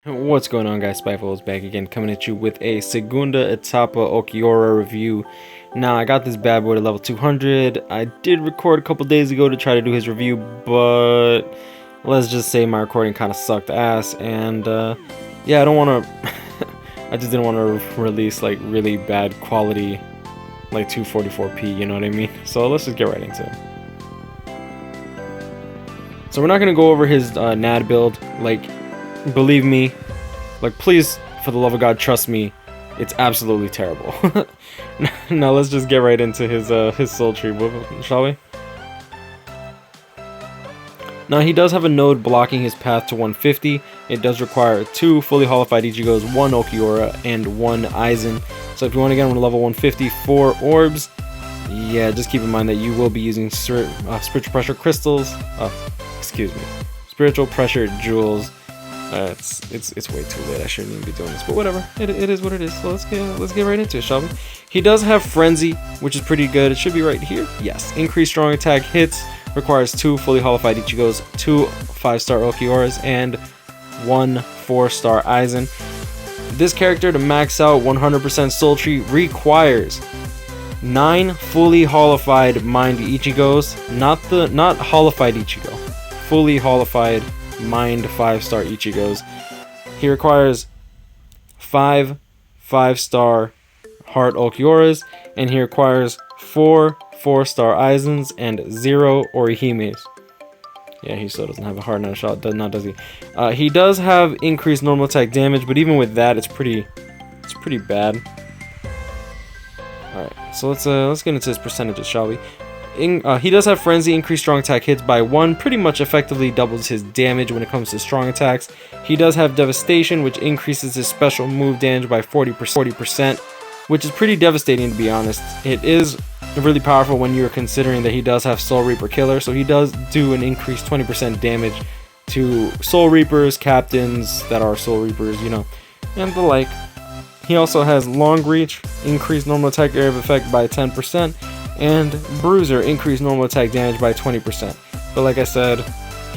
What's going on, guys? Spyful is back again, coming at you with a Segunda Etapa Ulquiorra review. Now, I got this bad boy to level 200. I did record a couple days ago to try to do his review, but let's just say my recording kind of sucked ass, and yeah, I don't want to I just didn't want to release like really bad quality like 244p, you know what I mean? So let's just get right into it. So we're not going to go over his NAD build. Like, believe me, like, please, for the love of God, trust me, it's absolutely terrible. Now let's just get right into his soul tree, shall we? Now, he does have a node blocking his path to 150. It does require 2 fully holified Ichigos, 1 Ulquiorra, and 1 Aizen. So if you want to get him to level 150, 4 orbs, yeah, just keep in mind that you will be using spiritual pressure crystals. Excuse me, spiritual pressure jewels. It's way too late. I shouldn't even be doing this, but whatever. It is what it is. So let's get right into it, shall we? He does have frenzy, which is pretty good. It should be right here. Yes, increased strong attack hits, requires 2 fully holified Ichigos, 2 5-star Ulquiorras, and 1 4-star Aizen. This character, to max out 100% soul tree, requires 9 fully holified mind Ichigos, not holified Ichigo, fully holified mind 5-star Ichigos. He requires 5 5-star heart Ulquiorras, and he requires 4 4-star Aizens and 0 Orihimes. Yeah, he still doesn't have a hard nut shot, does he? He does have increased normal attack damage, but even with that, it's pretty bad. Alright, so let's get into his percentages, shall we? He does have frenzy, increased strong attack hits by 1, pretty much effectively doubles his damage when it comes to strong attacks. He does have devastation, which increases his special move damage by 40%, which is pretty devastating, to be honest. It is really powerful when you're considering that he does have Soul Reaper Killer, so he does do an increased 20% damage to Soul Reapers, captains that are Soul Reapers, you know, and the like. He also has long reach, increased normal attack area of effect by 10%, and Bruiser, increased normal attack damage by 20%. But like I said,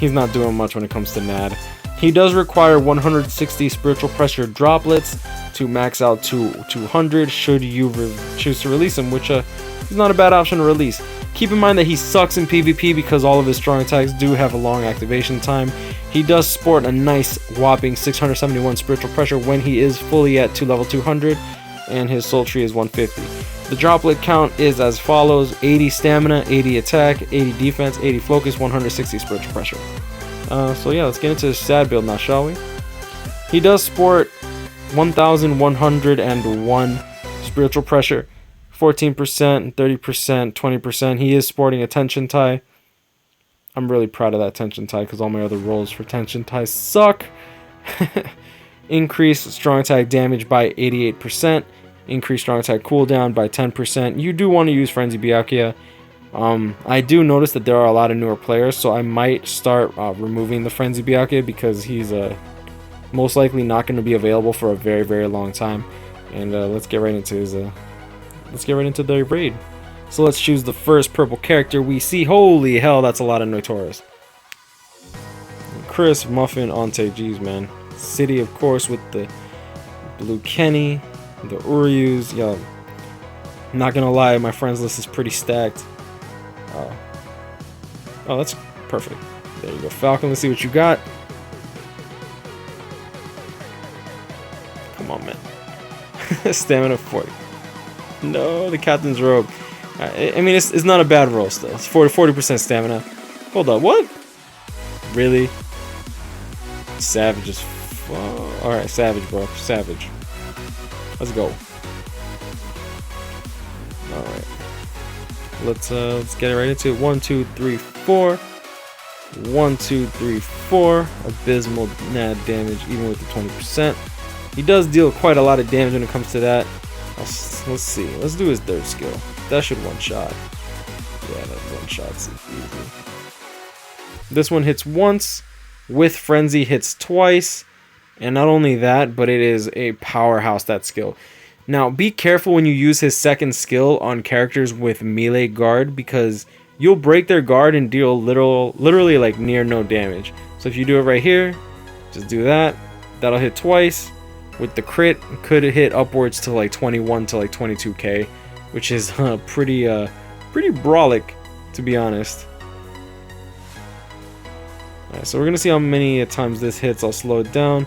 he's not doing much when it comes to NAD. He does require 160 spiritual pressure droplets to max out to 200 should you choose to release him, which is not a bad option to release. Keep in mind that he sucks in PvP because all of his strong attacks do have a long activation time. He does sport a nice whopping 671 spiritual pressure when he is fully at level 200, and his soul tree is 150. The droplet count is as follows: 80 stamina, 80 attack, 80 defense, 80 focus, 160 spiritual pressure. So yeah, let's get into his sad build now, shall we? He does sport 1101 spiritual pressure, 14%, 30%, 20%. He is sporting a tension tie. I'm really proud of that tension tie because all my other rolls for tension ties suck. Increased strong attack damage by 88%. Increased strong attack cooldown by 10%. You do want to use Frenzy Byakuya. I do notice that there are a lot of newer players, so I might start removing the Frenzy Byakuya because he's most likely not going to be available for a very, very long time. And let's get right into the raid. So let's choose the first purple character we see. Holy hell, that's a lot of Noitoras. Chris, Muffin, Ante, geez, man. City, of course, with the Blue Kenny, the Uryus. Yo, not gonna lie, my friends list is pretty stacked. Oh, that's perfect. There you go, Falcon. Let's see what you got. Come on, man. Stamina 40. No, the captain's robe. I mean, it's not a bad roll still. It's 40% stamina. Hold up, what? Really? Savage is... Alright, Savage, bro. Savage. Let's go. Alright. Let's get it right into it. 1, 2, 3, 4. 1, 2, 3, 4. Abysmal NAD damage, even with the 20%. He does deal quite a lot of damage when it comes to that. Let's see. Let's do his third skill. That should one-shot. Yeah, that one-shot's easy. This one hits once. With Frenzy hits twice. And not only that, but it is a powerhouse, that skill. Now, be careful when you use his second skill on characters with melee guard, because you'll break their guard and deal literally like near no damage. So if you do it right here, just do that, That'll hit twice. With the crit, could hit upwards to like 21 to like 22k, which is pretty brawlic, to be honest. Alright, so we're gonna see how many times this hits. I'll slow it down.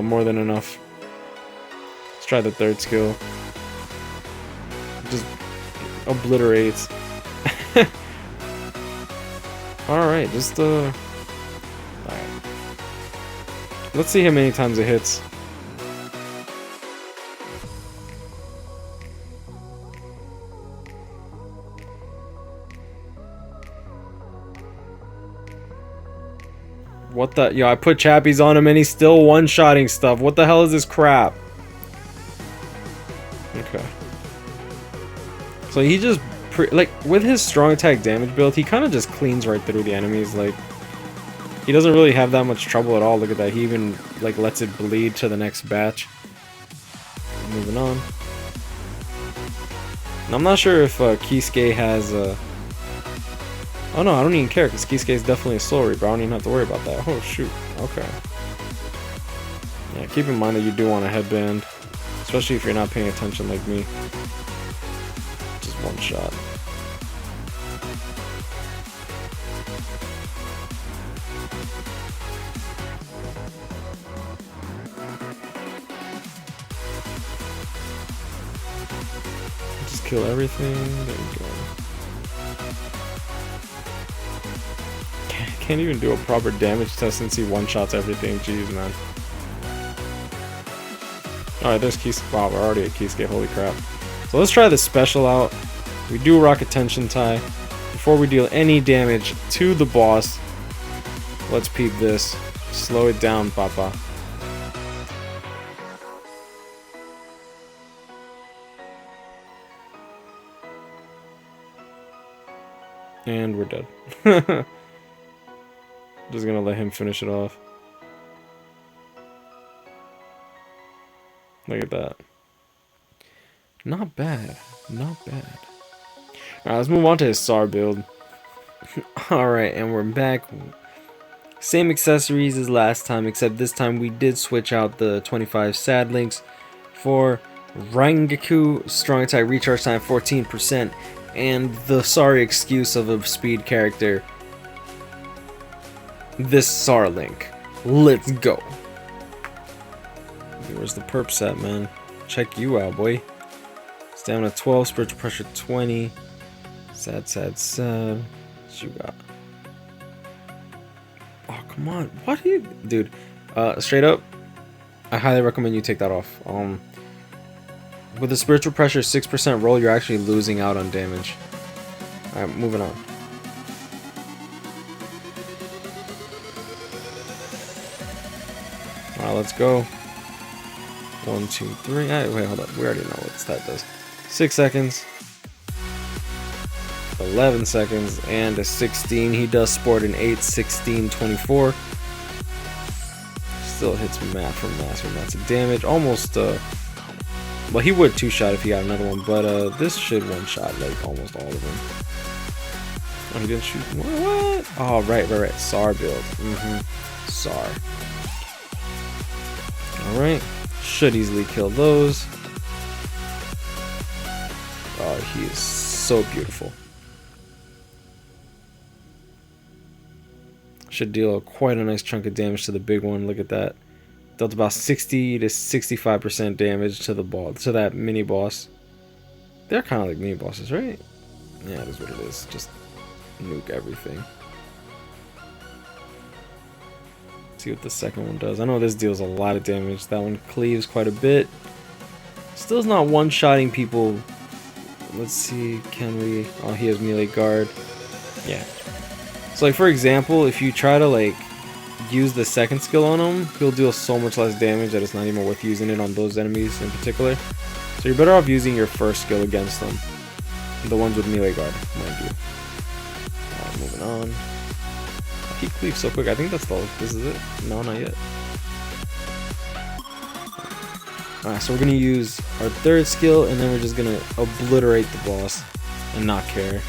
More than enough. Let's try the third skill. Just obliterates. Alright, just alright. Let's see how many times it hits. What the? Yo, I put chappies on him and he's still one-shotting stuff. What the hell is this crap? Okay. So he just, like, with his strong attack damage build, he kind of just cleans right through the enemies. Like, he doesn't really have that much trouble at all. Look at that. He even, like, lets it bleed to the next batch. Moving on. And I'm not sure if Kisuke has oh no, I don't even care because Kisuke is definitely a soul reaper. I don't even have to worry about that. Oh shoot. Okay. Yeah, keep in mind that you do want a headband, especially if you're not paying attention like me. Just one shot. Just kill everything. There you go. Can't even do a proper damage test since he one-shots everything. Jeez, man. Alright, there's Kisuke. Wow, we're already at Kisuke. Holy crap. So let's try the special out. We do rock a tension tie. Before we deal any damage to the boss, let's peep this. Slow it down, papa. And we're dead. Just gonna let him finish it off. Look at that. Not bad. Not bad. Alright, let's move on to his SAR build. Alright, and we're back. Same accessories as last time, except this time we did switch out the 25 sad links for Rangaku, strong attack recharge time 14%, and the sorry excuse of a speed character, this SAR link. Let's go. Where's the perp set, man? Check you out, boy. Stamina 12, spiritual pressure 20. Sad. What you got? Oh, come on. What are you... Dude, straight up, I highly recommend you take that off. With the spiritual pressure 6% roll, you're actually losing out on damage. Alright, moving on. Alright, let's go. 1, 2, 3. Wait, hold up. We already know what that does. 6 seconds. 11 seconds. And a 16. He does sport an 8, 16, 24. Still hits massive damage. Almost, well, he would 2-shot if he got another one. But, this should 1-shot, like, almost all of them. Oh, he didn't shoot. What? Oh, right. SAR build. SAR. Alright. Should easily kill those. Oh, he is so beautiful. Should deal quite a nice chunk of damage to the big one. Look at that. Dealt about 60 to 65% damage to the ball, to that mini boss. They're kind of like mini bosses, right? Yeah, it is what it is. Just nuke everything. See what the second one does. I know this deals a lot of damage. That one cleaves quite a bit. Still's not one-shotting people. Let's see, can we... Oh, he has melee guard. Yeah. So, like, for example, if you try to, like, use the second skill on him, he'll deal so much less damage that it's not even worth using it on those enemies in particular. So you're better off using your first skill against them. The ones with melee guard, mind you. Alright, moving on. He cleaves so quick. I think that's the... This is it? No, not yet. Alright, so we're gonna use our third skill, and then we're just gonna obliterate the boss and not care.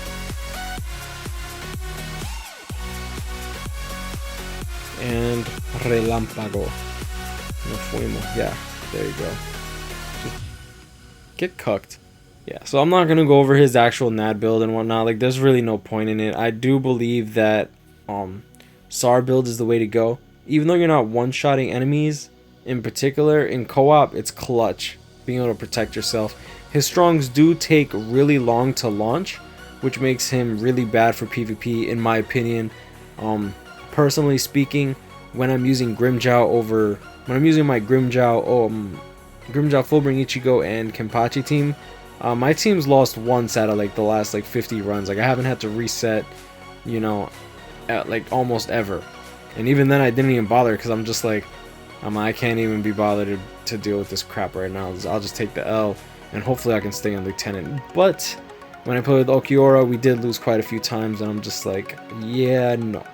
and Relámpago. No fuimos. Yeah, there you go. Just get cucked. Yeah, so I'm not gonna go over his actual NAD build and whatnot. Like, there's really no point in it. I do believe that SAR build is the way to go. Even though you're not one-shotting enemies, in particular, in co-op, it's clutch. Being able to protect yourself. His strongs do take really long to launch, which makes him really bad for PvP, in my opinion. Personally speaking, when I'm using my Grimmjow, Fullbring Ichigo, and Kenpachi team, my team's lost once out of like the last like 50 runs. Like, I haven't had to reset, you know, at like almost ever. And even then I didn't even bother, because I'm just like, I can't even be bothered to deal with this crap right now. I'll just take the L, and hopefully I can stay on Lieutenant. But when I played with Ulquiorra, we did lose quite a few times, and I'm just like, yeah, no.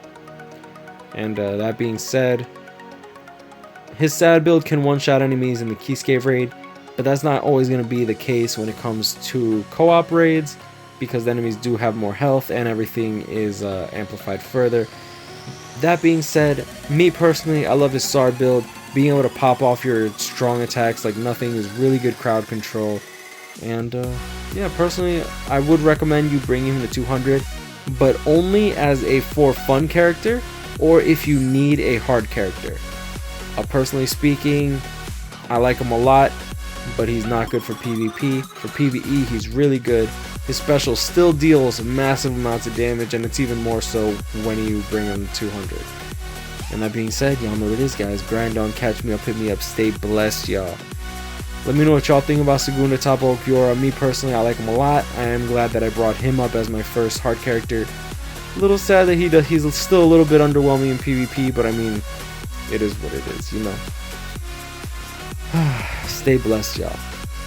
And that being said, his sad build can one-shot enemies in the Keyscape raid, but that's not always going to be the case when it comes to co-op raids, because the enemies do have more health and everything is amplified further. That being said, me personally, I love his SAR build. Being able to pop off your strong attacks like nothing is really good crowd control. And yeah, personally, I would recommend you bringing him to 200, but only as a for fun character, or if you need a hard character. Personally speaking, I like him a lot, but he's not good for PvP. For PvE, he's really good. His special still deals massive amounts of damage, and it's even more so when you bring him to 200. And that being said, y'all know what it is, guys. Grind on, catch me up, hit me up, stay blessed, y'all. Let me know what y'all think about Segunda Etapa Ulquiorra. Me personally, I like him a lot. I am glad that I brought him up as my first hard character. A little sad that he's still a little bit underwhelming in PvP, but I mean, it is what it is, you know. Stay blessed, y'all.